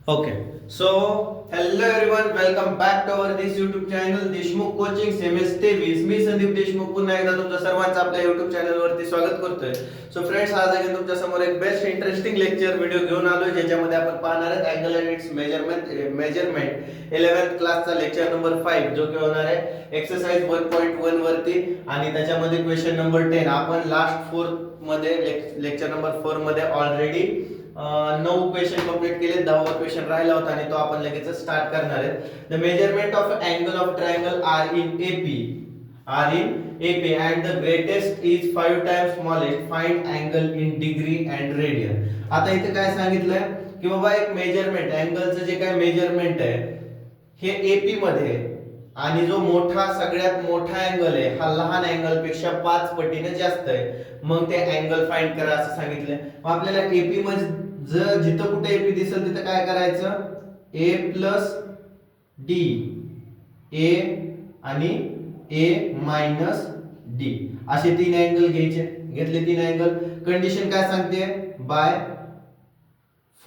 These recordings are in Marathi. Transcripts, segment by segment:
Okay, so hello everyone, welcome back to our this YouTube channel Deshmukh coaching semester 23. मी संदीप देशमुख पुन्हा एकदा तुमच्या सर्वांचं आपल्या YouTube चॅनल वरती स्वागत करतोय. सो फ्रेंड्स, आज अगेन तुमच्या समोर एक बेस्ट इंटरेस्टिंग लेक्चर व्हिडिओ घेऊन आलोय, ज्याच्यामध्ये आपण पाहणार आहोत angle and it's measurement 11th क्लासचा लेक्चर नंबर 5, जो की होणार आहे एक्सरसाइज 1.1 वरती, आणि त्याच्यामध्ये क्वेश्चन नंबर 10. आपण लास्ट 4 मध्ये लेक्चर नंबर 4 मध्ये ऑलरेडी 9 क्वेश्चन कंप्लीट केले. 10वा क्वेश्चन राहिला होता आणि तो आपण लगेच स्टार्ट करणार आहे. The measurement of angle of triangle are in AP and the greatest is 5 times smallest. Find angle in degree and radian. आता इथे काय सांगितलंय की बाबा एक मेजरमेंट अँगलचं जे काय मेजरमेंट आहे हे AP मध्ये, आणि जो मोठा सगळ्यात मोठा अँगल आहे हा लहान अँगल पेक्षा 5 पटीने जास्त आहे, मग ते अँगल फाइंड करा असं सांगितलंय. मग आपल्याला AP मध्ये जिथं कुठे AP दिसेल तिथं काय करायचं, A प्लस D, A आणि A मायनस D असे 3 अँगल घ्यायचे. घेतले 3 अँगल. कंडिशन काय सांगते, बाय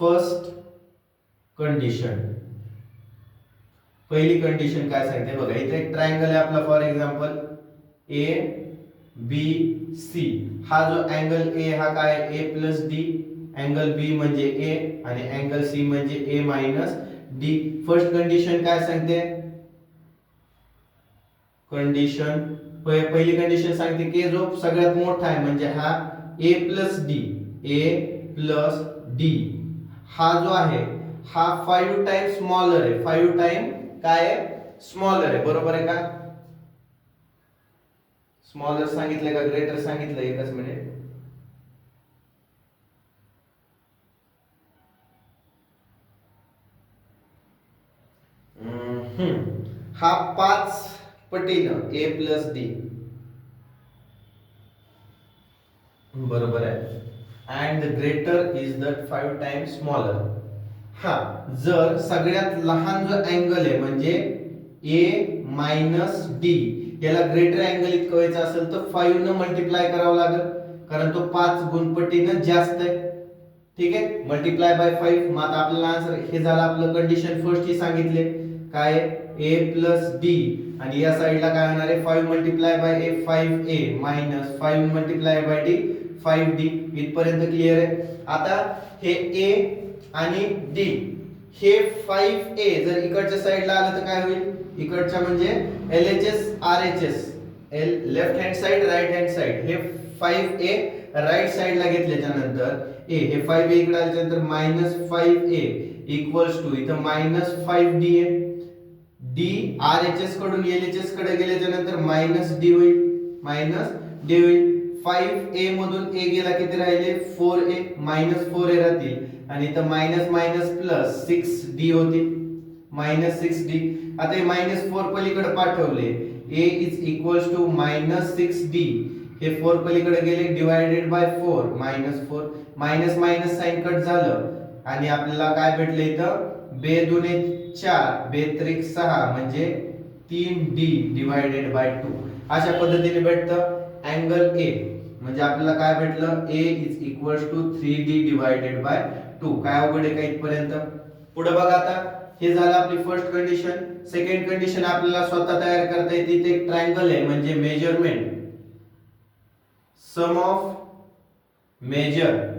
फर्स्ट कंडिशन. पहिली कंडिशन काय सांगते बघा, इथे एक ट्रायंगल आहे आपला, फॉर एक्झाम्पल ABC. हा जो अँगल A हा काय, A plus D, angle B म्हणजे A आणि अँगल C म्हणजे A minus D. First condition काय सांगते, कंडिशन पहिली कंडिशन सांगते की जो सगळ्यात मोठा आहे म्हणजे हा A प्लस D हा जो आहे हा 5 टाइम स्मॉलर आहे. 5 टाइम काय आहे, स्मॉलर आहे. बरोबर आहे का? स्मॉलर सांगितलंय का ग्रेटर सांगितलंय? एकच मिनिट. हा 5 पटीनं A प्लस D, बरोबर आहे. And the greater is the 5 time smaller. हा जर सगळ्यात लहान जो अँगल आहे म्हणजे A मायनस D याला ग्रेटर अँगल इतकं व्हायचं असेल तर 5 न मल्टिप्लाय करावं लागेल, कारण तो 5 गुणपटीनं जास्त आहे. ठीक आहे, मल्टिप्लाय बाय 5. मग आता आपल्याला आन्सर हे झालं आपलं. कंडिशन फर्स्ट ही सांगितले काय, A प्लस D, आणि या साइडला काय होणार आहे, 5 multiply by A 5A minus 5 multiply by D 5D. इथपर्यंत क्लिअर आहे. आता हे A आणि D हे 5A जर इकडच्या साइडला आलं तर काय होईल, इकडच्या म्हणजे LHS RHS, left hand side right hand side, हे 5A राइट साइडला घेतल्याच्या नंतर A हे 5A इकडे आल्याच्या नंतर मायनस 5A इक्वल्स टू इथं मायनस 5D आहे. D RHS कडून LHS कडे गेल्याच्या नंतर मायनस D होईल, मायनस D होईल. 5A मधून A गेला, किती राहिले, 4A, मायनस 4A राहतील, आणि इथं मायनस मायनस प्लस 6D होतील, मायनस 6D. आता हे मायनस 4 पलीकडे पाठवले, A is equals to minus 6D. हे 4 पलीकडे गेले, divided by 4 minus 4. Minus minus sign cut झालं आणि आपल्याला काय भेटलं इथं, बे दुने 4 बे त्रिक 6 म्हणजे 3D डिवायडेड बाय 2. अशा पद्धतीने भेटतं अँगल A. म्हणजे आपल्याला काय भेटलं, A is equals to 3D divided by 2. काय अवघड आहे का इथपर्यंत? पुढे बघा, आता हे झालं आपली फर्स्ट कंडिशन. सेकंड कंडिशन आपल्याला स्वतः तयार करता येते. इथे एक ट्रायंगल आहे म्हणजे measurement, sum of measure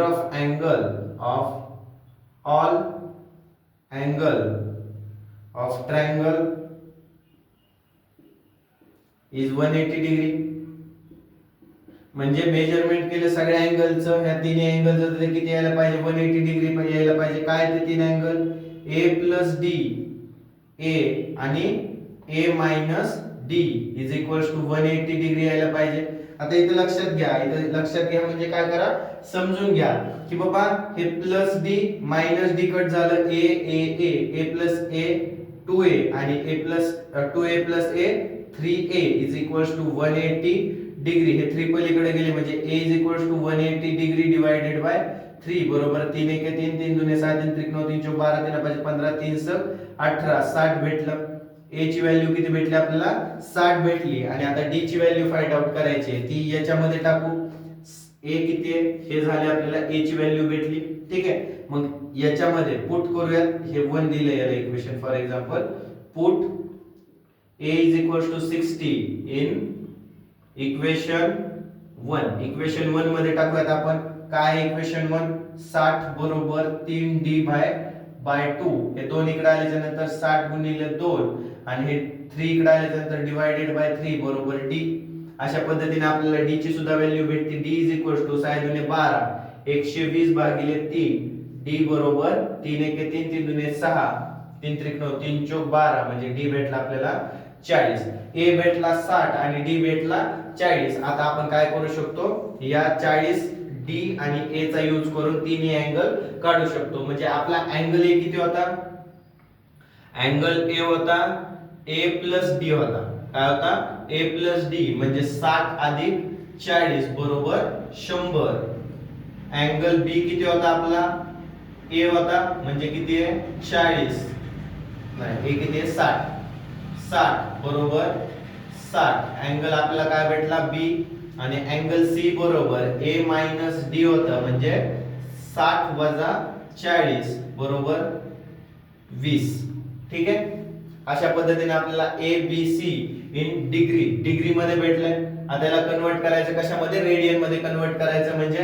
of angle of all angle of triangle is 180 degree. म्हणजे मेजरमेंट केलं सगळ्या अँगलचं, ह्या तिन्ही अँगलचं, तर किती यायला पाहिजे, 180 डिग्री यायला पाहिजे. काय ते 3 angle, A plus D A आणि A minus D is equals to 180 degree यायला पाहिजे. आता इथे लक्षात घ्या, इथे लक्षात घ्या म्हणजे काय करा, समजून घ्या की बाबा हे plus D minus D cut झालं, A प्लस A 2A आणि A plus 2A plus A 3A is equals to 180 degree. हे 3 पलीकडे गेले म्हणजे A is equals to 180 degree divided by 3. बरोबर, 3 1 3 3 2 7 3 3 9 3 4 12 3 5 15 3 6 18 60 भेटलं. A ची व्हॅल्यू किती भेटली आपल्याला, 60 भेटली. आणि आता D ची व्हॅल्यू फाइंड आउट करायची, ती याच्यामध्ये टाकू. ए किती आहे हे झाले, आपल्याला ए ची व्हॅल्यू भेटली. ठीक आहे, मग याच्यामध्ये पुट करूयात. हे 1 दिले याला equation. For example put a is equals to 60 in equation 1. Equation 1 मध्ये टाकूयात आपण. काय इक्वेशन 1? 60 बरोबर 3d बाय 2. हे 2 इकडे आल्याच्या नंतर 60 गुणिले 2 आणि हे 3 इकडे आल्याच्या नंतर डिवायडेड बाय 3 बरोबर d. अशा पद्धतीने आपल्याला d ची सुद्धा व्हॅल्यू भेटते. d इज इक्वल टू 6 दुने 12 120 भागिले 3. d बरोबर 3 एके 3 3 दुने 6 3 त्रिक 9 3 चौक 12 म्हणजे d भेटला आपल्याला 40. a भेटला 60 आणि d भेटला 40. आता आपण काय करू शकतो, या 40 d आणि a चा यूज करून तिन्ही अँगल काढू शकतो. म्हणजे आपला अँगल a किती होता? अँगल a होता a प्लस d होता. काय होता? a प्लस d म्हणजे 60 अधिक 40 बरोबर 100. अँगल b किती होता आपला? a होता म्हणजे किती आहे? 40. नाही, a किती आहे? 60. 60 बरोबर 60. अँगल आपल्याला काय भेटला? b. आणि अँगल c बरोबर a मायनस d होतं म्हणजे 60 वजा 40 बरोबर 20. ठीक आहे, अशा पद्धतीने आपल्याला a b c in degree मध्ये भेटलंय. आता याला कन्वर्ट करायचं कशामध्ये? रेडियन मध्ये कन्वर्ट करायचं. म्हणजे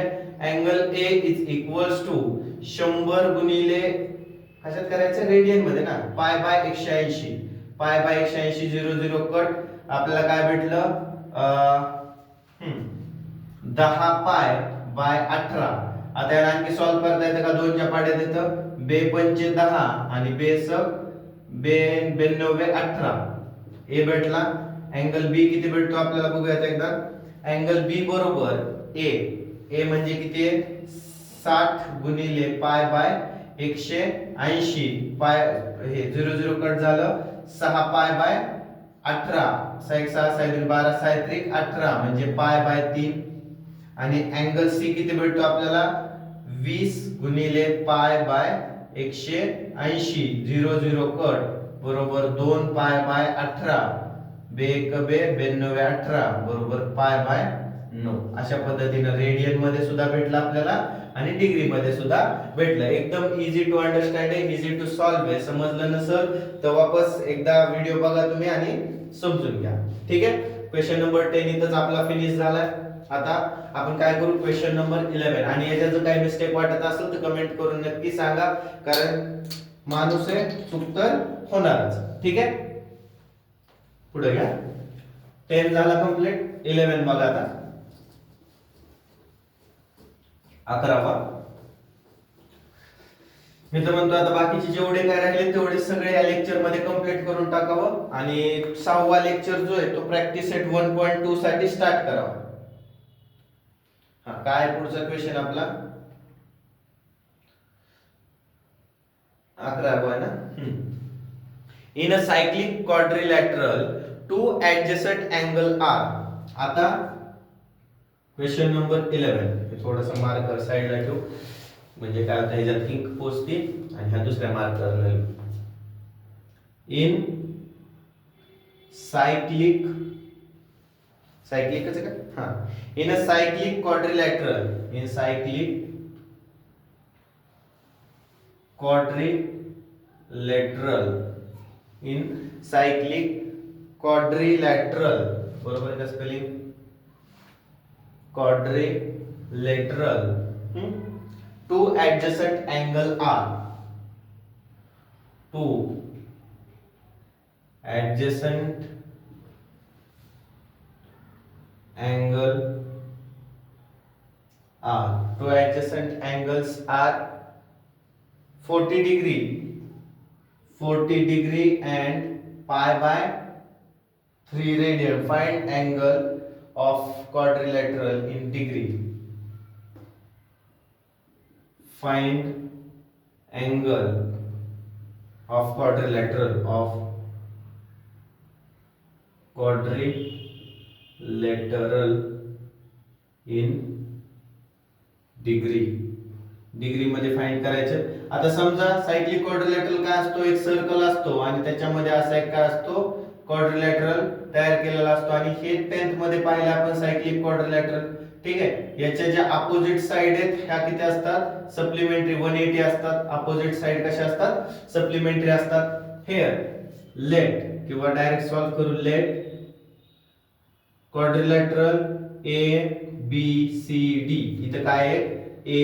angle a is equals to 100 गुणिले कशात करायचं? रेडियन मध्ये ना. Pi by 180. Pi by 180 0 0 cut. आपल्याला काय भेटलं? 10 पाय बाय 18. आता याला आणखी सॉल्व करता येतं का? 2 च्या पाड्यात येतं. बे पंचे 10 आणि बे सक बे 92 18. ए भेटला. अँगल बी किती भेटतो आपल्याला बघूयात एकदा. अँगल बी बरोबर ए म्हणजे किती आहे? 60 गुणिले पाय बाय 180. पाय हे 0 0 कट झालं. 6 पाय बाय 18. 6 6 6 12 6 त्रिक 18 म्हणजे पाय बाय 3. आणि अँगल सी किती भेटतो आपल्याला? 20 गुणिले पाय बाय 180 0 0 कट बरोबर 2 पाय बाय 18 बे 1 बे 92 18 बरोबर पाय बाय 9. अशा पद्धतीने रेडियन मध्ये सुद्धा भेटला आपल्याला आणि डिग्री मध्ये सुद्धा भेटलं. एकदम इझी टू अंडरस्टँड आहे, इझी टू सॉल्व्ह आहे. समजलं नसेल तर वापस एकदा व्हिडिओ बघा तुम्ही आणि समजून घ्या. ठीक आहे, क्वेश्चन नंबर 10 इथंच आपला फिनिश झालाय. आता आपण काय करू? Question number 11. आणि याच्यात जर काही मिस्टेक वाटत असेल तर कमेंट करून नक्की सांगा, कारण माणूस आहे, चूक तर होणारच. ठीक आहे, पुढे घ्या. 10 झाला कंप्लीट. 11 बघा आता. 11वा. मी तर म्हणतो आता बाकीचे जेवढे काय राहिले तेवढे सगळे या लेक्चर मध्ये कंप्लीट करून टाकावं आणि 6वा लेक्चर जो आहे तो प्रॅक्टिस सेट 1.2 साठी स्टार्ट करावा. काय पुढचा क्वेश्चन आपला? 11वा आहे ना. In a cyclic quadrilateral two adjacent angle are. आता क्वेश्चन नंबर 11 थोडासा मार्कर साइडला ठेवू म्हणजे काय होतं, ह्याच्यात इंक पोचते आणि ह्या दुसऱ्या मार्करला लिहू. इन सायक्लिक कसं का? In a cyclic quadrilateral. In cyclic quadrilateral. In cyclic quadrilateral. बरोबर का spelling? Quadrilateral. Two adjacent angle are. Two adjacent angle R. Two adjacent angles are 40 degree and pi by 3 radian. Find angle of quadrilateral in degree. Find angle of quadrilateral in degree मध्ये फाइंड करायचं. आता समजा सायक्लिक क्वाड्रिलॅटरल काय असतो? एक सर्कल असतो आणि त्याच्यामध्ये असा एक काय असतो? क्वाड्रिलॅटरल तयार केलेला असतो. आणि हे 10th मध्ये पाहिलं आपण सायक्लिक क्वाड्रिलॅटरल. ठीक आहे. याच्या ज्या अपोजिट साइड आहेत ह्या किती असतात सप्लिमेंटरी 180 असतात. अपोजिट साइड कशा असतात सप्लिमेंटरी असतात. हेअर लेट किंवा डायरेक्ट सॉल्व करू let quadrilateral A B C D. इथं काय आहे ए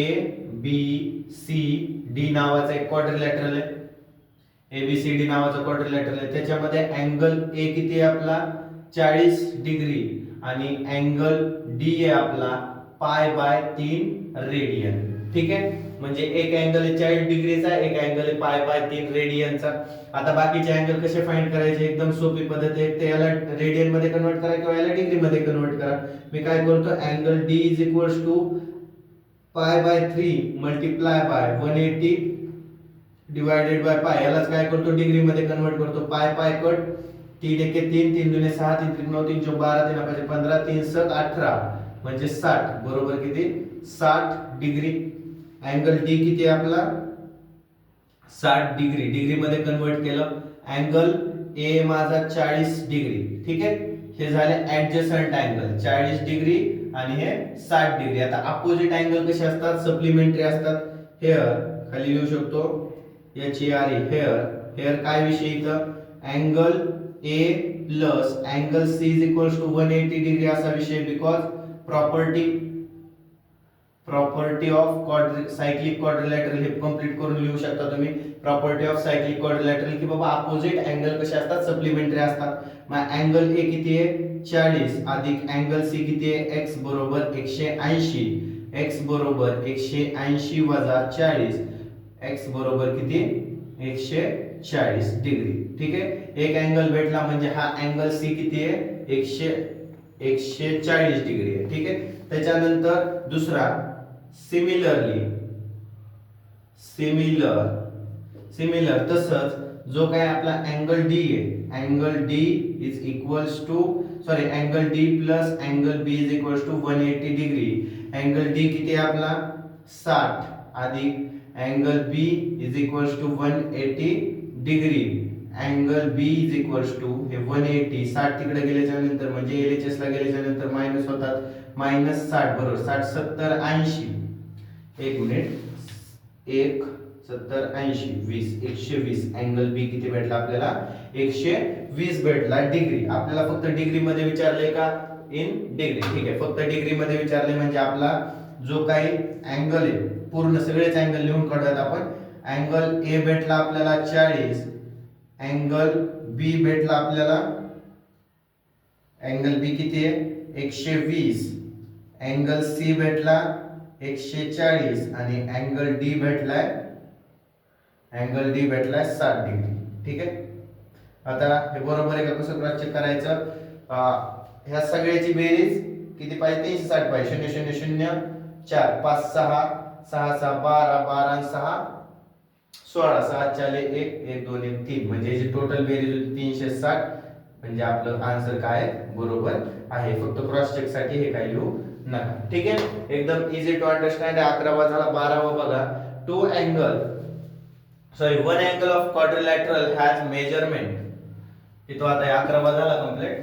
बी सी डी नावाचा एक क्वाड्रिलॅटरल आहे. एबीसीडी नावाचा क्वाड्रिलॅटरल आहे. त्याच्यामध्ये अँगल ए किती आहे आपला 40 डिग्री आणि अँगल डी आहे आपला π/3 रेडियन. ठीक आहे. म्हणजे एक अँगल आहे 40 डिग्रीचा एक अँगल आहे π/3 रेडियनचा. आता बाकीचे अँगल कसे फाइंड करायचे एकदम सोपी पद्धत आहे. ते याला रेडियन मध्ये कन्वर्ट करा किंवा याला डिग्री मध्ये कन्वर्ट करा. मी काय करतो angle D is equals to π/3 multiply by 180 divided by pi. यालाच काय करतो डिग्री मध्ये कन्वर्ट करतो. पाय पाय कट 3 एके 3 3 दुने 6 3 त्रिक 9 3 चौक 12 3 5 15 3 7 18 म्हणजे 60 बरोबर किती 60 डिग्री. अँगल डी किती आहे आपला 60 डिग्री. डिग्री मध्ये कन्वर्ट केलं. अँगल ए माझा 40 डिग्री. ठीक आहे. हे झाले ऍडजसंट अँगल 40 डिग्री आणि हे 60 डिग्री. आता अपोजिट अँगल कसे असतात सप्लिमेंटरी असतात. हेअर खाली लिहू शकतो याची आर हेअर. हेअर काय विषय इथं angle A plus angle C is equals to 180 degree असा विषय. Because property of cyclic quadrilateral हे कंप्लीट करून लिहू शकता तुम्ही. प्रॉपर्टी ऑफ सायक्लिक क्वाड्रिलॅटरल की बाबा अपोजिट अँगल कसे असतात सप्लिमेंटरी असतात. मग अँगल ए किती आहे 40 अधिक अँगल सी किती आहे x बरोबर 180. x बरोबर 180 वजा 40 x बरोबर किती 140 डिग्री. ठीक आहे. एक अँगल भेटला म्हणजे हा अँगल सी किती आहे 140 डिग्री आहे. ठीक आहे. त्याच्यानंतर दुसरा सिमिलर तसंच जो काय आपला अँगल डी आहे angle D is equals to angle D plus angle B is equals to 180 degree. Angle D किती आहे आपला 60 अधिक angle B is equals to 180 degree. Angle B is equals to हे 180 60 तिकडे गेल्याच्या नंतर म्हणजे एलएचएस ला गेल्याच्या नंतर मायनस होतात -60 बरोबर 60 70 80 एक मिनिट 1 70 80 20 120. अँगल बी किती भेटला आपल्याला 120 भेटला डिग्री. आपल्याला फक्त डिग्री मध्ये विचारले का इन डिग्री. ठीक आहे. फक्त डिग्री मध्ये विचारले म्हणजे आपला जो काही अँगल आहे पूर्ण सगळेच अँगल लिहून काढूयात आपण. अँगल ए भेटला आपल्याला 40 अँगल बी भेटला आपल्याला अँगल बी किती आहे 120 अँगल सी भेटला 140 आणि अँगल डी भेटलाय 60 डिग्री. ठीक आहे. आता हे बरोबर आहे का कसं क्रॉस चेक करायचं. ह्या सगळ्याची बेरीज किती पाहिजे 360 पाहिजे 0 0 0 4 5 6 6 6 12 12 6 16 6 4 1 1 2 1 3 म्हणजे जी टोटल बेरीज होती 360 म्हणजे आपलं आन्सर काय बरोबर आहे. फक्त क्रॉस चेक साठी हे काय लिहू नका. ठीक आहे. एकदम इझी टू अंडरस्टँड. 11वा झाला. 12वा बघा one angle of quadrilateral has measurement. इथं आता 11वा झाला complete.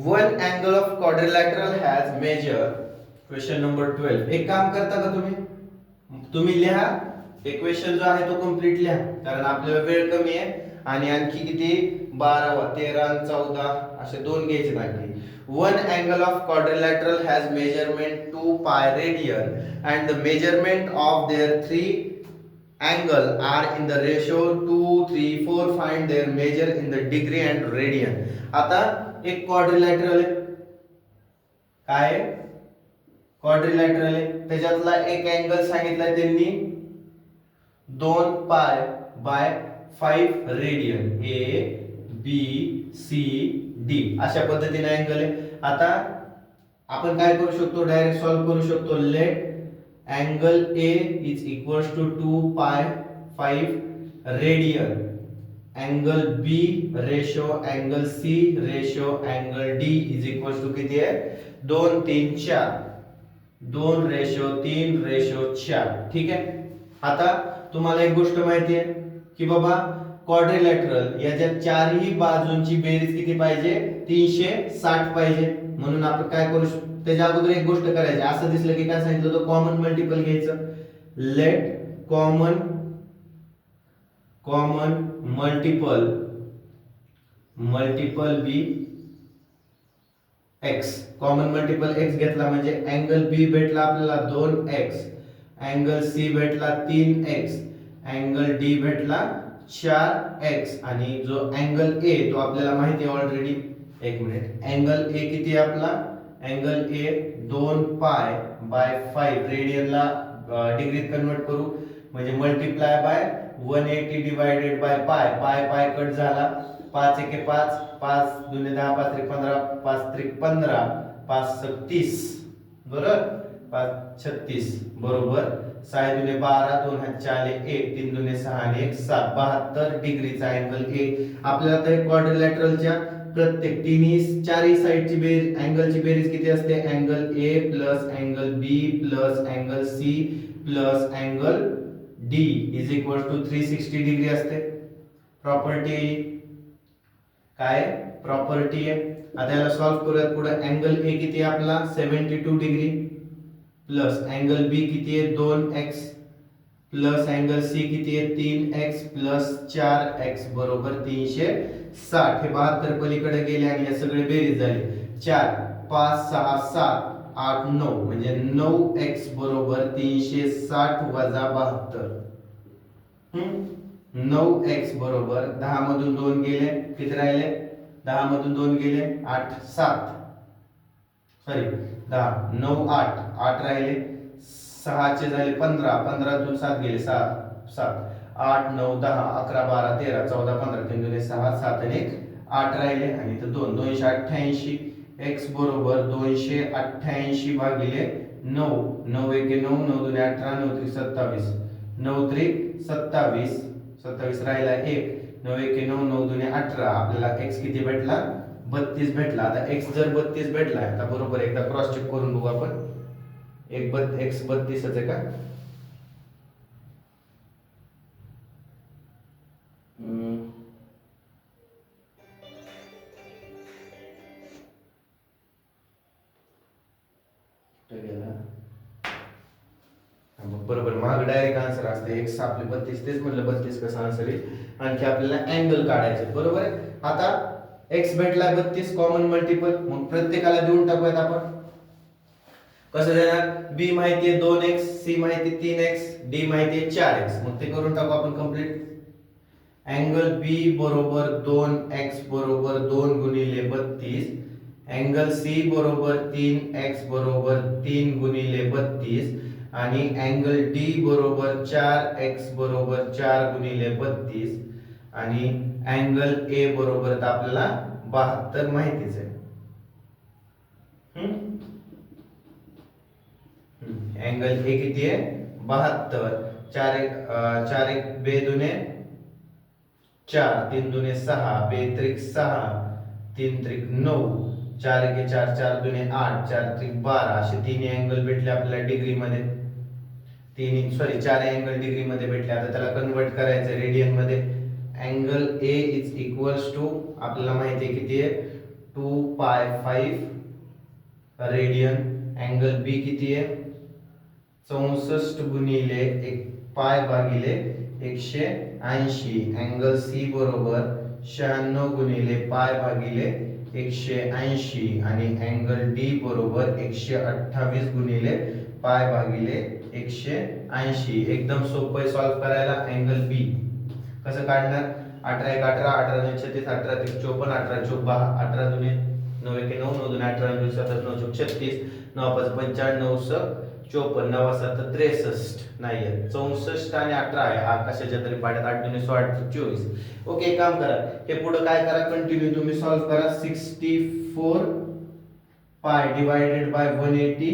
One angle of quadrilateral has measured. Question number 12. एक काम करता का तुम्ही लिहा इक्वेशन जो आहे तो कंप्लीट लिहा कारण आपल्याला वेळ कमी आहे आणि आणखी किती 12वा 13 आणि 14 असे दोन घ्यायचे आणखी. One angle of quadrilateral has measurement 2 pi radian and the measurement of their three angle are in the ratio 2 3 4. Find their measure in the degree and radian. आता एक क्वाड्रिलॅटरल आहे काय क्वाड्रिलॅटरल आहे त्याच्यातला एक अँगल सांगितलाय त्यांनी 2 pi by 5 radian A B C D अशा पद्धतीने अँगल आहे. आता आपण काय करू शकतो डायरेक्ट सॉल्व करू शकतो. Let angle A is equals to 2 pi 5 radian angle B ratio angle C ratio angle D is equals to किती आहे 2 3 4. 2:3:4. ठीक आहे. आता तुम्हाला एक गोष्ट माहिती आहे की बाबा क्वाड्रिलॅटरल याच्या चारही बाजूंची बेरीज किती पाहिजे? 360 पाहिजे. म्हणून आपण काय करू त्याच्या अगोदर एक गोष्ट करायची. असं दिसलं की काय सांगितलं होतं? कॉमन मल्टिपल घ्यायचं. लेट कॉमन मल्टिपल बी x. कॉमन मल्टिपल x घेतला म्हणजे अँगल B भेटला आपल्याला 2x, अँगल C भेटला 3x, अँगल D भेटला 4x आणि जो अँगल A तो आपल्याला माहिती आहे ऑलरेडी. एक मिनिट. अँगल A किती आहे आपला? अँगल A 2π/5 रेडियनला डिग्रीत कन्वर्ट करू म्हणजे मल्टिप्लाय बाय 180 डिवाइडेड बाय पाय कट झाला. 5 एके 5, 5 दुने 10, 5 त्रिक 15, 5 त्रिक 15, 5 सक 30, बरोबर. 5 36 बरोबर. 6 दुने 12, 2 हात 4 1, 3 दुने 6 आणि 1 7, 72 डिग्रीचा अँगल A. आपल्याला तर क्वाड्रिलॅटरलच्या प्रत्येक चारही साइडची बेरीज अँगलची बेरीज किती असते? Angle A plus angle B plus angle C plus angle D is equal to 360 degree असते. प्रॉपर्टी काय? प्रॉपर्टी आहे. आता याला सॉल्व्ह करूयात. पुढे अँगल A किती आहे आपला? 72 डिग्री प्लस अँगल B किती आहे? 2x प्लस अँगल C किती आहे? 3x प्लस 4x बरोबर 360. हे 72 पलीकडे गेले आणि हे सगळे बेरीज झाली. 4 5 6 7 8 9 म्हणजे 9x बरोबर 360 वजा 72. 9x बरोबर 10 मधून 2 गेले किती राहिले? 10 मधून 2 गेले 8 7 सॉरी 10 9 8 8 राहिले. 6 चे झाले 15 15 तून 7 गेले 7 8 9 10 11 12 13 14 15 3 दुने 6 7 आणि 1 8 राहिले आणि इथं 2 288. x बरोबर 288 भागिले 9 9 एके 9 9 दुने 18 9 त्रिक 27 9 त्रिक 27 27 राहिला 1 9 एके 9 9 दुने 18. आपल्याला x किती भेटला? 32 भेटला. आता x जर 32 भेटला आता बरोबर एकदा क्रॉस चेक करून बघू आपण. x 32 आहे का? बरोबर. मग डायरेक्ट आन्सर असते x आपले 32. तेच म्हटलं 32 कसं आन्सर येईल. आणखी आपल्याला अँगल काढायचे. बरोबर आहे. आता x भेटला 32 कॉमन मल्टिपल. मग प्रत्येकाला देऊन टाकूयात आपण. कसं देणार? b माहिती आहे 2x, c माहिती 3x, d माहिती आहे 4x. मग ते करून टाकू आपण कंप्लीट. अँगल b बरोबर 2x बरोबर 2 गुणिले 32, अँगल c बरोबर 3x बरोबर 3 गुणिले 32 आणि अँगल D बरोबर 4x बरोबर 4 गुणिले 32 आणि अँगल A बरोबर आपल्याला 72 माहितीच आहे. अँगल A किती आहे? 72. 4 1 2 दुने 4 3 दुने 6 2 त्रिक 6 3 त्रिक 9 4 1 4 4 दुने 8 4 त्रिक 12 असे तीन अँगल भेटले आपल्याला डिग्री मध्ये. 4 अँगल डिग्री मध्ये भेटले. आता त्याला कन्वर्ट करायचं रेडियन मध्ये. Angle A is equals to आपल्याला माहिती आहे किती आहे? 2π/5 रेडियन. अँगल B किती आहे? 64 गुणिले 1 पाय भागिले 180. अँगल C बरोबर 96 गुणिले पाय भागिले 180 आणि अँगल D बरोबर 128 गुणिले पाय भागिले 180. एकदम सोपं आहे सॉल्व करायला. अँगल B कसं काढणार? 18 1 18 18 2 36 18 3 54 18 चौक 18 दुने 9 1 9 9 दुने 18 2 27 9 चौक 36 9 5 55 9 6 54 9 7 63 नाही आहे 64 आणि 18 आहे. हा कशाच्या तरी पाड्यात 8 दुने 16 8 24. ओके. काम करा. हे पुढे काय करा? कंटिन्यू तुम्ही सॉल्व करा. 64 पाय डिवाइडेड बाय 180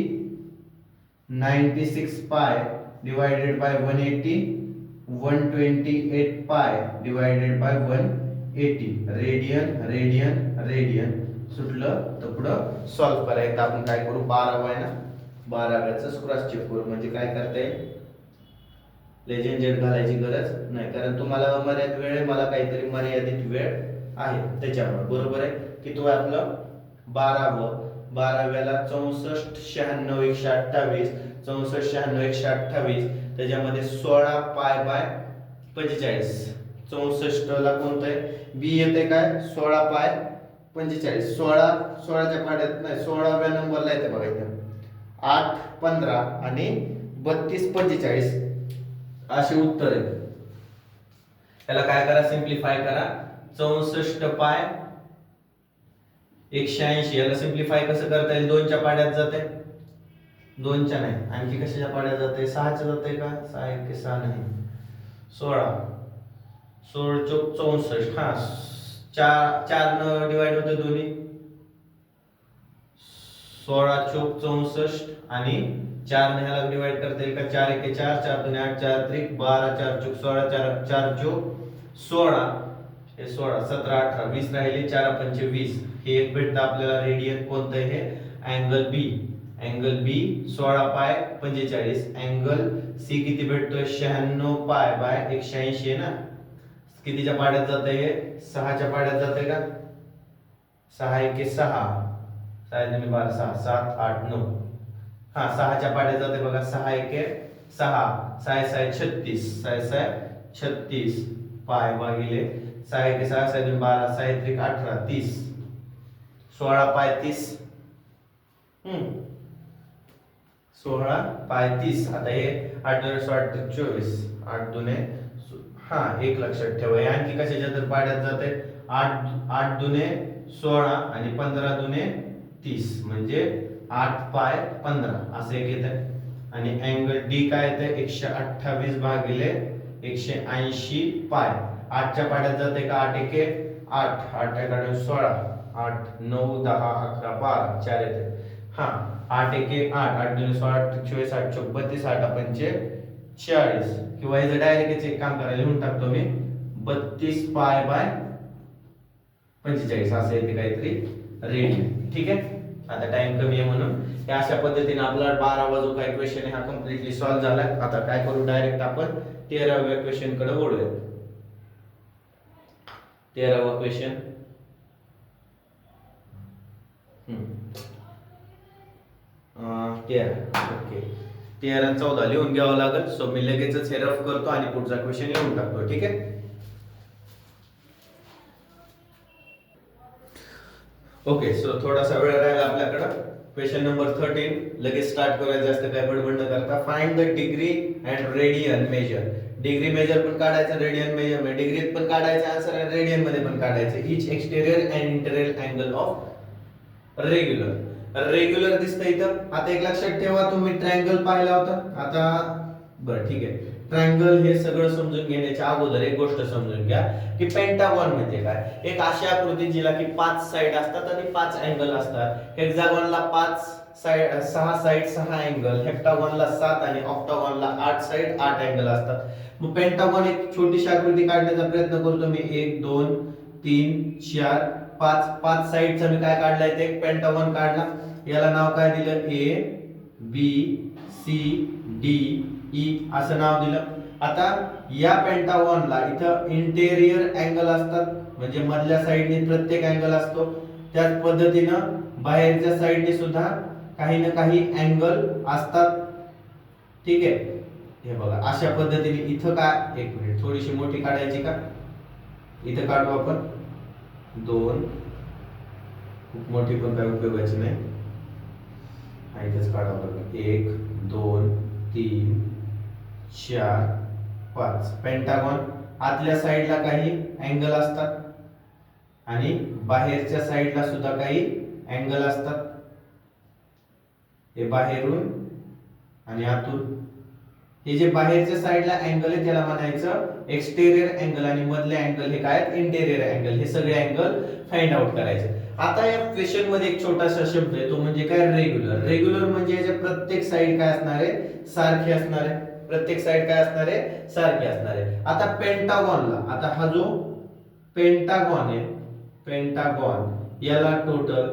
96 पाय डिवाइडेड बाय 180 128 पाय divided by 180 radian radian radian सुटलं. तर पुढं सॉल्व करा. एकदा आपण काय करू? 12 आहे ना 12व्याच क्रॉस चेक करू. म्हणजे काय करता येईल, लेजेंड जेट घालायची गरज नाही, कारण तुम्हाला अमर्यादित वेळ आहे, मला काहीतरी मर्यादित वेळ आहे त्याच्यामुळे. बरोबर आहे. की तो आपलं 12वं, 12व्याला 64 96 128, 64 96 128, त्याच्यामध्ये 16 पाय बाय 45. 64 ला कोणतं आहे, बी येते काय, 16 पाय 45. 16च्या पाड्यात नाही, 16व्या नंबरला येते बघा इथे 8 15 आणि 32 45 असे उत्तर आहे. त्याला काय करा, सिंप्लिफाय करा. 64 पाय 180, याला सिंप्लिफाय कसं करता येईल, 2च्या पाड्यात जाते, 2च्या नाही, आणखी कशाच्या पाड्यात जाते, 6च्या जाते का, 6 1 6 नाही, 16 16 चौक 64. हा 4 न डिवाइड होते दोन्ही, 16 चौक 64 आणि 4 ने ह्याला डिवाइड करता येईल का, 4 1 4 4 2 8 4 3 12 4 चौक 16 4 4 चौक 16, हे 16 17 18 20 राहिले, 4 पंचे 20. हे एक भेटतं आपल्याला रेडियन. कोणतं हे, अँगल बी. अँगल बी 16 पाय 45. अँगल सी किती भेटतोय, 96 पाय बाय 180 आहे ना. कितीच्या पाड्यात जाते हे, 6च्या पाड्यात जाते का, 6 1 6 6 2 12 6 7 8 9. हा 6च्या पाड्यात जाते बघा, 6 1 6 6 6 36 6 6 36 पाय भागिले 6 1 6 6 2 12 6 3 18 30, 16 पाय 30. 16 पाय 30. आता हे 8 2 16 24, 8 2 हा 1 लक्षात ठेवा. आणखी कशाच्या तर पाड्यात जाते, 8 2 16 आणि 15 2 30, म्हणजे 8 पाय 15 असं एक येतं. आणि अँगल डी काय येतं, 128 भागिले 180 पाय. 8च्या पाड्यात जाते का, 8 1 8 8 1 16 8 9 10 11 12 4 येते. हा 8 1 8 8 2 16 24 8 चौक 32 8 पंचे 40. किंवा याचं डायरेक्ट एक काम करायला लिहून टाकतो मी, 32 पाय बाय 45 असं येते काहीतरी रेडियन. ठीक आहे. आता टाइम कमी आहे म्हणून हे अशा पद्धतीने आपला 12वा जो काही क्वेश्चन आहे हा कम्प्लिटली सॉल्व्ह झाला. आता काय करू, डायरेक्ट आपण 13व्या क्वेश्चन कडे वळूया. 13वा क्वेश्चन, ओके 13 14 लिहून घ्यावं लागेल. सो मी लगेचच हे रफ करतो आणि पुढचा क्वेश्चन लिहून टाकतो. ठीक आहे. ओके, सो थोडासा वेळ राहिला आपल्याकडे. क्वेश्चन नंबर 13 लगेच स्टार्ट करूया, जास्त काय बडबड न करता. Find the degree and radian measure. Degree measure पण काढायचं, रेडियन मेजर डिग्रीत पण काढायचं आन्सर आणि रेडियन मध्ये पण काढायचं. Each exterior and interior angle of regular. Regular दिसतं इथं. आता एक लक्षात ठेवा, तुम्ही ट्रायंगल पाहिला होता. आता बरं ठीक आहे, ट्रायंगल हे सगळं समजून घेण्याच्या अगोदर एक गोष्ट समजून घ्या की पेंटागॉन म्हणजे काय. एक अशी आकृती जिला की 5 साइड असतात आणि 5 अँगल असतात. हेक्सागॉनला 5 साइड 6 साइड 6 अँगल, हेप्टागॉनला 7 आणि ऑक्टागॉनला 8 साइड 8 अँगल असतात. मग पेंटागॉन एक छोटीशी आकृती काढण्याचा प्रयत्न करतो मी. 1 2 3 4 5 5 साइडचा मी काय काढलाय, ते एक पेंटागॉन काढला. याला नाव काय दिलं, A B C D E असं नाव दिलं. आता या पेंटागॉनला इथं इंटेरियर अँगल असतात, म्हणजे मधल्या साइडने प्रत्येक अँगल असतो. त्याच पद्धतीनं बाहेरच्या साइडने सुद्धा काही ना काही अँगल असतात. ठीक आहे. हे बघा अशा पद्धतीने इथं काय, एक मिनिट थोडीशी मोठी काढायची का, इथं काढू आपण 2, खूप मोठी पण काय उपयोगाची नाही, इथेच काढावं लागेल. 1 2 3 4 5. पेंटागॉन आतल्या साइडला काही अँगल असतात आणि बाहेरच्या साइडला सुद्धा काही अँगल असतात. हे बाहेरून आणि आतून. हे जे बाहेरच्या साइडला अँगल आहे त्याला म्हणायचं एक्सटेरियर अँगल आणि मधले अँगल हे काय, इंटेरियर अँगल. हे सगळे अँगल फाइंड आउट करायचे. आता या क्वेश्चन मध्ये एक छोटासा शब्द आहे, तो म्हणजे काय, रेग्युलर. रेग्युलर म्हणजे याच्या प्रत्येक साइड काय असणार आहे, सारखी असणार आहे. प्रत्येक साइड काय असणार आहे, सारखी असणार आहे. आता पेंटागॉनला, आता हा जो पेंटागॉन आहे, पेंटागॉन याला टोटल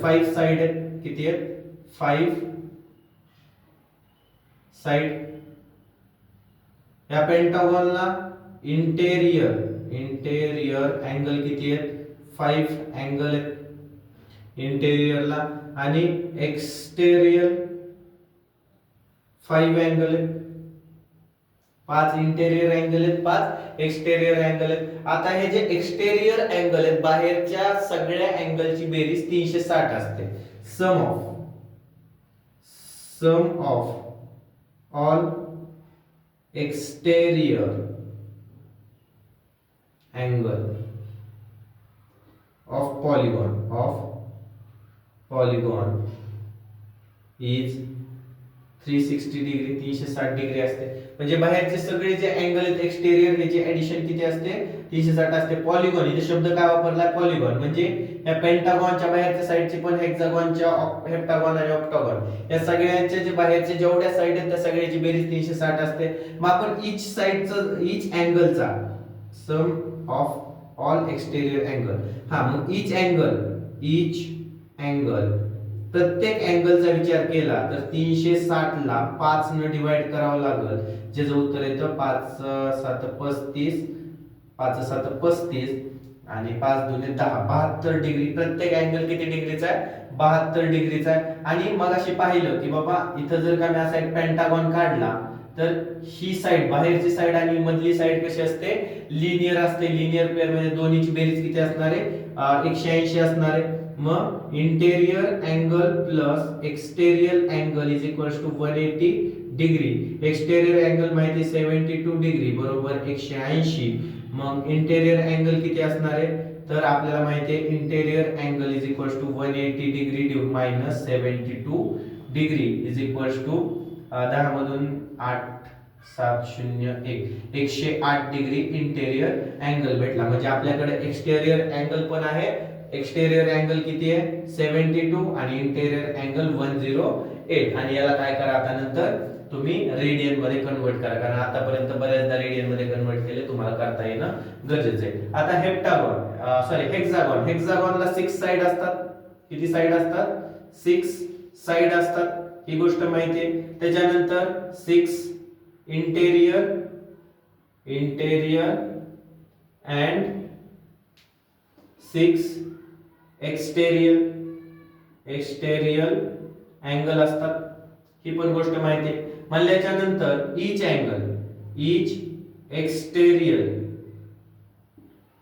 5 साइड आहेत. किती आहेत, 5 साइड. या पेंटागॉनला इंटेरियर अँगल किती आहेत? 5 अँगल आहेत इंटेरियरला. आणि एक्सटेरियर 5 अँगल आहेत. 5 इंटेरियर अँगल आहेत, 5 एक्सटेरियर अँगल आहेत. आता हे जे एक्सटेरियर अँगल आहेत, बाहेरच्या सगळ्या अँगलची बेरीज 360 असते. Sum of all exterior angle of polygon is 360 degree, 360 degree असते. म्हणजे बाहेरचे सगळे जे अँगल आहेत एक्सटेरियर ह्याची ऍडिशन किती असते? 360 असते. पॉलीगॉन इथे शब्द काय वापरलाय? पॉलीगॉन. म्हणजे या पेंटागॉनच्या बाहेरच्या साइडची पण हेक्सागॉनच्या, हेप्टागॉन आणि ऑक्टागॉन या सगळ्यांचे जे बाहेरचे जेवढ्या साइड आहेत त्या सगळ्याची बेरीज 360 असते. मग आपण ईच साइडचं, ईच अँगलचा sum of all exterior angle. हा, मग ईच अँगल प्रत्येक अँगलचा विचार केला तर 360 ला 5 न डिवाइड करावं लागेल. ज्याचं उत्तर येतं 5 7 35, 5 7 35 आणि 5 2 10, 72 डिग्री. प्रत्येक अँगल किती डिग्रीचा आहे? 72 डिग्रीचा आहे. आणि मग अशी पाहिलं की बाबा इथं जर का मी असा एक पेंटागॉन काढला तर ही साइड, बाहेरची साइड आणि मधली साइड कशी असते? लिनियर असते. लिनियर पेअर मध्ये दोन्हीची बेरीज किती असणार आहे? 180 असणार आहे. मग interior angle plus exterior angle is equals to 180 degree. Exterior angle माहिती 72 डिग्री बरोबर 180. मग इंटेरियर अँगल किती असणार आहे? तर आपल्याला माहिती आहे interior angle is equals to 180 degree minus 72 degree is equals to 10 मधून 8 7 0 1 108 डिग्री इंटेरियर अँगल भेटला. म्हणजे आपल्याकडे एक्सटेरियर अँगल पण आहे. एक्सटेरियर अँगल किती आहे? 72 आणि इंटेरियर अँगल 108. आणि याला काय करा आता नंतर तुम्ही रेडियन मध्ये कन्वर्ट करा, कारण आतापर्यंत बऱ्याचदा रेडियन मध्ये कन्वर्ट केले, तुम्हाला करता येणं गरजेचं आहे. आता हेक्सागॉनला 6 साइड असतात. किती साइड असतात? 6 साइड असतात. ही गोष्ट माहिती आहे. त्याच्यानंतर 6 इंटेरियर अँड 6 एक्सटेरियर अँगल असतात. ही पण गोष्ट माहिती आहे. म्हणल्याच्या नंतर each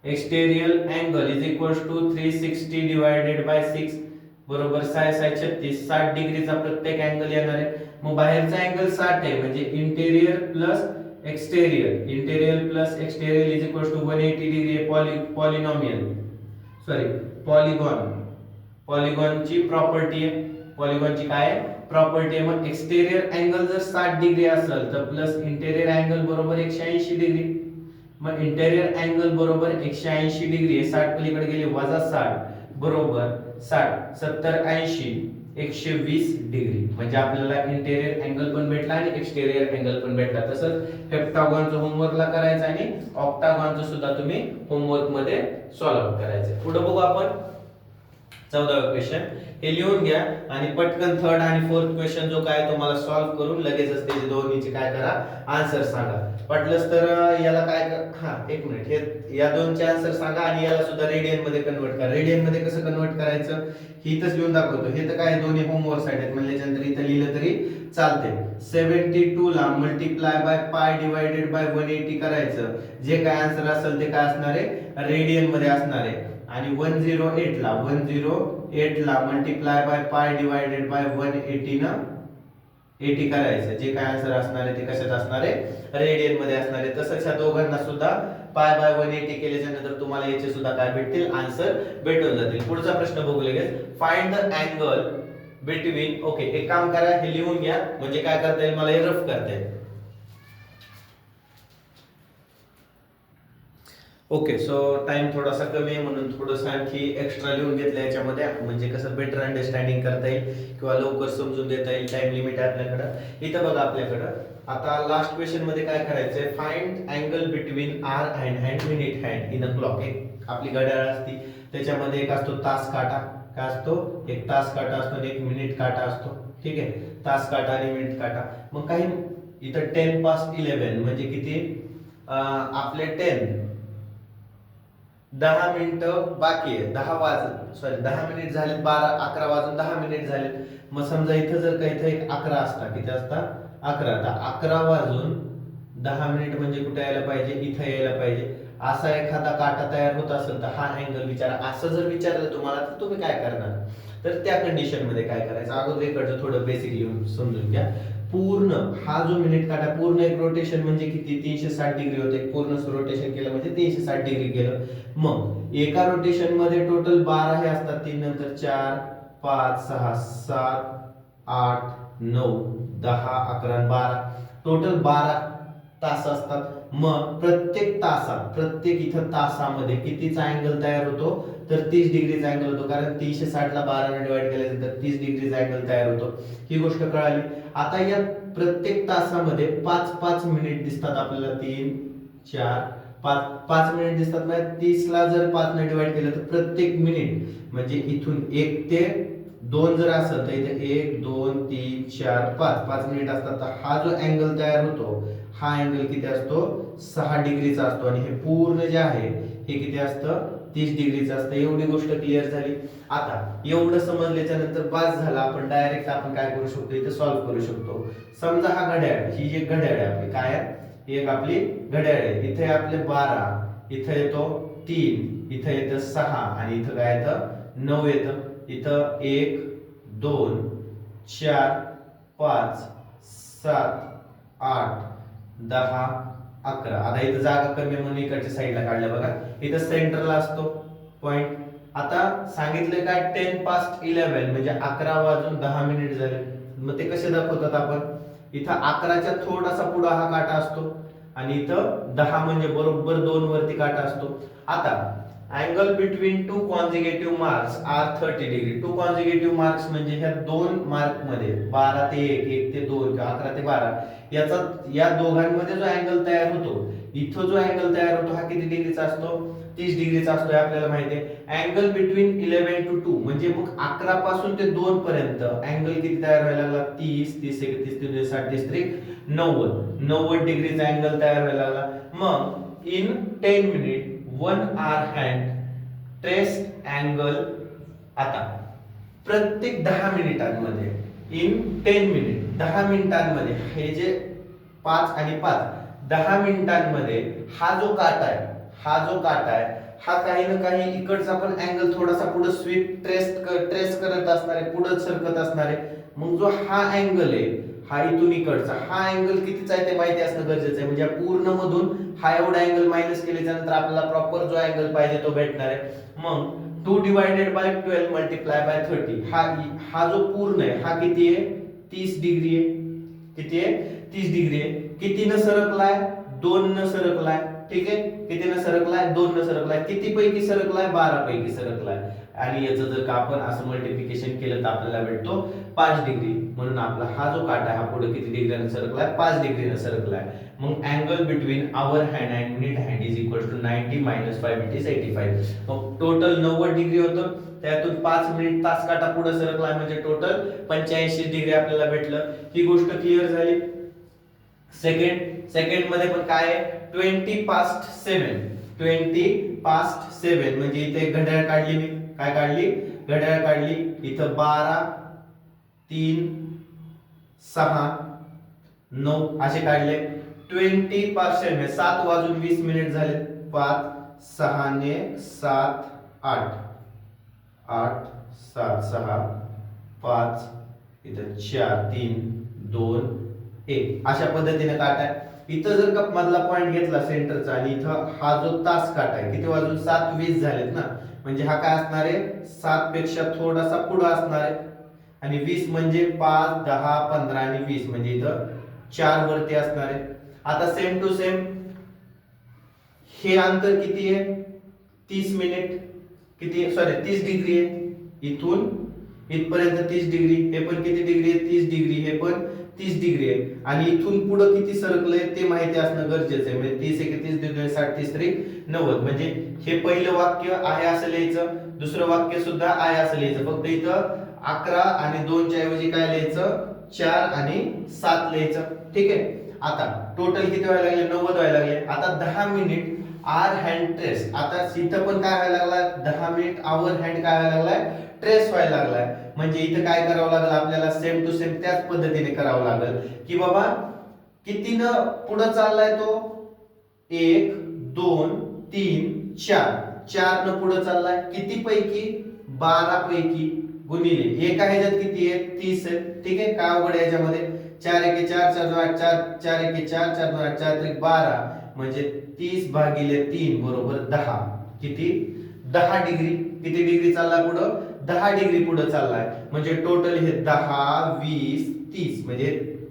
exterior angle is equals to 360 divided by 6 बरोबर 6 6 36, 60 डिग्रीचा प्रत्येक अँगल येणार आहे. मग बाहेरचा अँगल 60 आहे म्हणजे interior plus exterior is equals to 180 degree. पॉलीगॉनची प्रॉपर्टी आहे. पॉलीगॉनची काय प्रॉपर्टी आहे? मग एक्सटेरियर अँगल जर 60 डिग्री असेल तर प्लस इंटेरियर अँगल बरोबर 180 डिग्री. मग इंटेरियर अँगल बरोबर 180 डिग्री आहे. 60 पलीकडे गेले वजा 60 बरोबर 60 70 80 120 डिग्री. म्हणजे आपल्याला इंटेरियर अँगल पण भेटला आणि एक्सटेरियर अँगल पण भेटला. तसंच हेप्टागॉनचं होमवर्कला करायचं आणि ऑक्टागॉनचं सुद्धा तुम्ही होमवर्क मध्ये सॉल्व्ह करायचं. पुढे बघू आपण 14वा क्वेश्चन. हे लिहून घ्या आणि पटकन थर्ड आणि फोर्थ क्वेश्चन जो काय तो मला सॉल्व्ह करून लगेचच त्याचे दोन्हीचे काय करा आन्सर सांगा. वाटलंच तर याला काय एक मिनिट, हे या दोनचे आन्सर सांगा आणि याला सुद्धा रेडियन मध्ये कन्वर्ट करा. रेडियन मध्ये कसं कन्वर्ट करायचं ही इथंच लिहून दाखवतो. हे तर काय दोन्ही होमवर्क साइड आहेत म्हणल्यानंतर इथं लिहिलं तरी चालते. 72 ला मल्टिप्लाय बाय पाय डिवाइडेड बाय 180 करायचं. जे काय आन्सर असेल ते काय असणार आहे? रेडियन मध्ये असणार आहे. आणि 108 ला मल्टिप्लाय बाय पाय डिवाइडेड बाय 180 न 80 करायचं. जे काय आन्सर असणार आहे ते कशात असणार आहे? रेडियन मध्ये असणार आहे. तसंच ह्या दोघांना सुद्धा पाय बाय 180 केल्याच्या नंतर तुम्हाला याचे सुद्धा काय भेटतील? आन्सर भेटून जातील. पुढचा प्रश्न बघू लगेच. Find the angle between. Okay, एक काम करा, हे लिहून घ्या म्हणजे काय करता येईल मला, हे रफ करता येईल. ओके, सो टाइम थोडासा कमी आहे म्हणून थोडंसं आणखी एक्स्ट्रा लिहून घेतलं याच्यामध्ये, म्हणजे कसं बेटर अंडरस्टँडिंग करता येईल किंवा लवकर समजून देता येईल. टाइम लिमिट आहे आपल्याकडं. इथं बघा आपल्याकडं आता लास्ट क्वेश्चन मध्ये काय करायचंय? Find angle between hour hand and minute hand in a clock. एक आपली घड्याळ असती, त्याच्यामध्ये एक असतो तास काटा. काय असतो? एक तास काटा असतो आणि एक मिनिट काटा असतो. ठीक आहे, तास काटा आणि मिनिट काटा. मग काही इथं 10 past 11 म्हणजे किती आपले 10 मिनिटं बाकी आहे, 10 मिनिट झाले, 11 वाजून 10 मिनिट झाले. मग समजा इथं जर का इथं एक 11 असता, किती असता 11, तर 11 वाजून 10 मिनिट म्हणजे कुठे यायला पाहिजे, इथं यायला पाहिजे. असा एखादा काटा तयार होत असेल तर हा अँगल विचारा. असं जर विचारलं तुम्हाला तर तुम्ही काय करणार, तर त्या कंडिशन मध्ये काय करायचं, अगोदर इकडचं थोडं बेसिक लिहून समजून घ्या. पूर्ण हा जो मिनिट काटा, पूर्ण एक रोटेशन म्हणजे किती 360 डिग्री होते. पूर्ण रोटेशन केलं म्हणजे 360 डिग्री केलं. मग एका रोटेशन मध्ये टोटल 12 हे असतात, 3 नंतर 4 5 6 7 8 9 10 11 12, टोटल 12 तास असतात. मग प्रत्येक इथं तासामध्ये कितीचा अँगल तयार होतो, तर 30 डिग्रीचा अँगल होतो. कारण 360 ला 12 ने डिवाइड केल्यानंतर 30 डिग्रीचा अँगल तयार होतो. ही गोष्ट कळाली. आता या प्रत्येक तासामध्ये 5-5 मिनिट दिसतात आपल्याला. 3 4 5 मिनिट दिसतात. म्हणजे 30 ला जर 5 ने डिवाइड केलं तर प्रत्येक मिनिट म्हणजे इथून 1 ते 2 जर असेल तर इथे 1 2 3 4 5 मिनिट असतात. तर हा जो अँगल तयार होतो, हा अँगल किती असतो, 6 डिग्रीचा असतो. आणि हे पूर्ण जे आहे हे किती असतं, 30 डिग्रीचं असतं. एवढी गोष्ट क्लिअर झाली. आता एवढं समजल्याच्या नंतर बास झाला. आपण डायरेक्ट आपण काय करू शकतो, इथे सॉल्व्ह करू शकतो. समजा हा घड्याळ, ही जी घड्याळ आहे आपली, काय आहे, एक आपली घड्याळ आहे. इथे आपले 12, इथं येतो 3, इथं येतं 6 आणि इथं काय येतं 9 येतं. इथं 1 2 4 5 7 8 10 11. आता इथं जागा कमी म्हणून इकडच्या साईडला काढल्या बघा. इथं सेंटरला असतो पॉइंट. आता सांगितलं काय 10 past 11 म्हणजे 11 वाजून 10 मिनिट झाले. मग ते कसे दाखवतात आपण, इथं 11च्या थोडासा पुढे हा काटा असतो आणि इथं 10 म्हणजे बरोबर 2 वरती काटा असतो. आता angle between two consecutive marks are 30 degree. Two consecutive marks म्हणजे ह्या दोन मार्क मध्ये 12 ते 1, 1 ते 2 किंवा 11 ते 12 याचा या दोघांमध्ये जो अँगल तयार होतो, इथं जो अँगल तयार होतो हा किती डिग्रीचा असतो, 30 डिग्रीचा असतो. आपल्याला माहिती आहे. अँगल बिटवीन 11 to 2 म्हणजे मग 11 पासून ते 2 पर्यंत अँगल किती तयार व्हायला लागला, 30 30 31 30 60 30 90 डिग्रीचा अँगल तयार व्हायला लागला. मग in 10 minute 1 hour hand traced angle. आता प्रत्येक 10 मिनिटांमध्ये, इन 10 मिनिट 10 मिनिटांमध्ये, हे जे 5 आणि 5 10 मिनिटांमध्ये हा जो काटा आहे, हा काही ना काही इकडचा पण अँगल थोडासा पुढे स्वीप ट्रेस करत असणार आहे, पुढे सरकत असणार आहे. मग जो हा अँगल आहे, हा इथून इकडचा हा अँगल कितीचा आहे ते माहिती असणं गरजेचं आहे. म्हणजे पूर्ण मधून हा एवढा अँगल मायनस केल्याच्या नंतर आपल्याला प्रॉपर जो अँगल पाहिजे तो भेटणार आहे. मग 2 divided by 12 multiply by 30, हा जो पूर्ण आहे हा किती आहे, 30 डिग्री आहे. किती आहे, 30 डिग्री आहे. किती न सरकलाय, 2 न सरकलाय. ठीक आहे, किती न सरकलाय, 2 न सरकलाय. किती पैकी सरकलाय, 12 पैकी सरकलाय. आणि याचं जर का आपण असं मल्टिप्लिकेशन केलं तर आपल्याला भेटतो 5 डिग्री. म्हणून आपला हा जो काटा आहे हा पुढे किती डिग्रीने सरकलाय, 5 डिग्रीने सरकलाय. मग angle between hour hand and minute hand is equal to 90 - 5 it is 85. मग टोटल 90 डिग्री होतं, त्यातून 5 मिनिट तास काटा पुढे सरकलाय म्हणजे टोटल 85 डिग्री आपल्याला भेटलं. ही गोष्ट क्लिअर झाली. सेकंड मध्ये पण काय आहे, 20 past 7 म्हणजे इथे घड्याळ काढली. मी काय काढली, घड्याळ काढली. इथं 12 3 6 9 असे काढले. 20 past 7 7 वाजून 20 मिनिट झाले. 5 6 ने 7 8 8 7 6 5 इथं 4 3 2 1 अशा पद्धतीने काटा आहे. इथं जर का मधला पॉइंट घेतला सेंटरचा आणि इथं हा जो तास काटा आहे, किती वाजून 7:20 झालेत ना, म्हणजे हा काय असणार आहे, 7 पेक्षा थोडासा पुढे असणार आहे. आणि 20 म्हणजे 5 10 15 आणि 20 म्हणजे इथं 4 वरती असणार आहे. आता सेम टू सेम हे अंतर किती आहे, 30 मिनिट, किती सॉरी 30 डिग्री आहे. इथून इथपर्यंत 30 डिग्री. हे पण किती डिग्री आहे, 30 डिग्री. हे पण 30 डिग्री आहे. आणि इथून पुढे किती सरकलंय ते माहिती असणं गरजेचं आहे. म्हणजे 30 31 30 60 30 90 म्हणजे हे पहिलं वाक्य आहे असं लिहायचं, दुसरं वाक्य सुद्धा आहे असं लिहायचं. फक्त इथं 11 आणि 2 च्या ऐवजी काय लिहायचं, 4 आणि 7 लिहायचं. ठीक आहे. आता टोटल किती व्हायला लागले 90 व्हायला लागले. आता 10 मिनिट आर हँड ट्रेस. आता इथं पण काय व्हायला लागला 10 मिनिट आवर हँड काय व्हायला लागलाय ट्रेस व्हायला लागलाय. म्हणजे इथं काय करावं लागेल आपल्याला सेम टू सेम त्याच पद्धतीने करावं लागेल की बाबा कितीनं पुढे चाललाय तो 1 2 3 4 4 न पुढे चाललाय किती पैकी 12 पैकी गुणिले एका ह्याच्यात किती आहे 30 आहे. ठीक आहे. काय अवघड आहे याच्यामध्ये 4 1 4 4 2 8 4 4 1 4 4 2 8 4 3 12 म्हणजे 30 भागिले 3 बरोबर 10. किती 10 डिग्री. किती डिग्री चालला पुढं 10 डिग्री पुढे चाललाय. म्हणजे टोटल हे 10 20 30 म्हणजे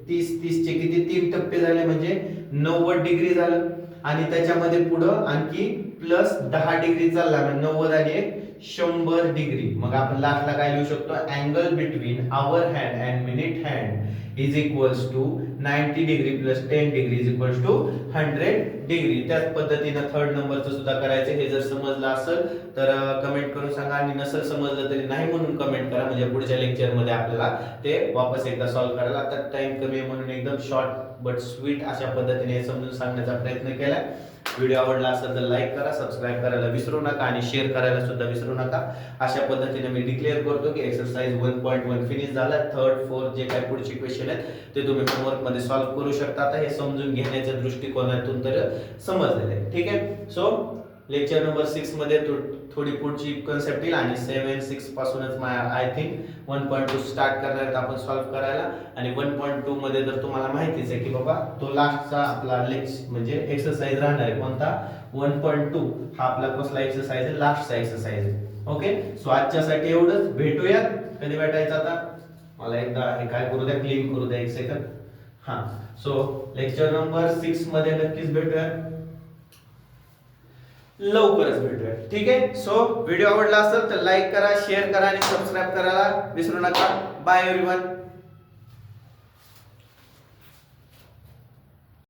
30 30 चे किती 3 टप्पे झाले म्हणजे 90 डिग्री झालं. आणि त्याच्यामध्ये पुढं आणखी प्लस 10 डिग्री चालला म्हणजे 90 आणि 100 डिग्री. मग आपण लास्टला काय लिहू शकतो angle between hour hand and minute hand is equals to 90 degree plus 10 degree is equals to 100 degree. त्याच पद्धतीने थर्ड नंबरचं सुद्धा करायचं. हे जर समजलं असेल तर कमेंट करून सांगा आणि नसेल समजलं तरी नाही म्हणून कमेंट करा. म्हणजे पुढच्या लेक्चर मध्ये आपल्याला ते वापस एकदा सॉल्व्ह करायला. आता टाइम कमी आहे म्हणून एकदम शॉर्ट बट स्वीट अशा पद्धतीने समजून सांगण्याचा प्रयत्न केला. व्हिडिओ आवडला असेल तर लाईक करा, सबस्क्राइब करायला विसरू नका आणि शेअर करायला सुद्धा विसरू नका. अशा पद्धतीने मी डिक्लेअर करतो की एक्सरसाइज 1.1 फिनिश झाला. थर्ड फोर्थ जे काही पुढचे क्वेश्चन आहेत ते तुम्ही होमवर्क मध्ये सॉल्व्ह करू शकता. आता हे समजून घेण्याच्या दृष्टिकोनातून तर समजलेलं आहे. ठीक आहे. सो लेक्चर नंबर 6 मध्ये थोडी पुढची कन्सेप्ट येईल आणि 7 6 पासूनच आय थिंक 1.2 स्टार्ट करणार आहेत आपण सॉल्व्ह करायला. आणि 1.2 मध्ये तर तुम्हाला माहितीच आहे की बाबा तो लास्टचा आपला लेक्चर म्हणजे एक्सरसाइज राहणार आहे. कोणता 1.2 हा आपला कसला एक्सरसाइज आहे लास्टचा एक्सरसाइज आहे. ओके. सो आजच्यासाठी एवढंच. भेटूया. कधी भेटायचं आता मला एकदा हे काय करू द्या क्लीन करू द्या एक सेकंड. हा. सो लेक्चर नंबर 6 मध्ये नक्कीच भेटूया. लवकरच भेटूया. ठीक आहे. सो व्हिडिओ आवडला असेल तर लाईक करा, शेअर करा आणि सबस्क्राइब करायला विसरू नका. Bye everyone.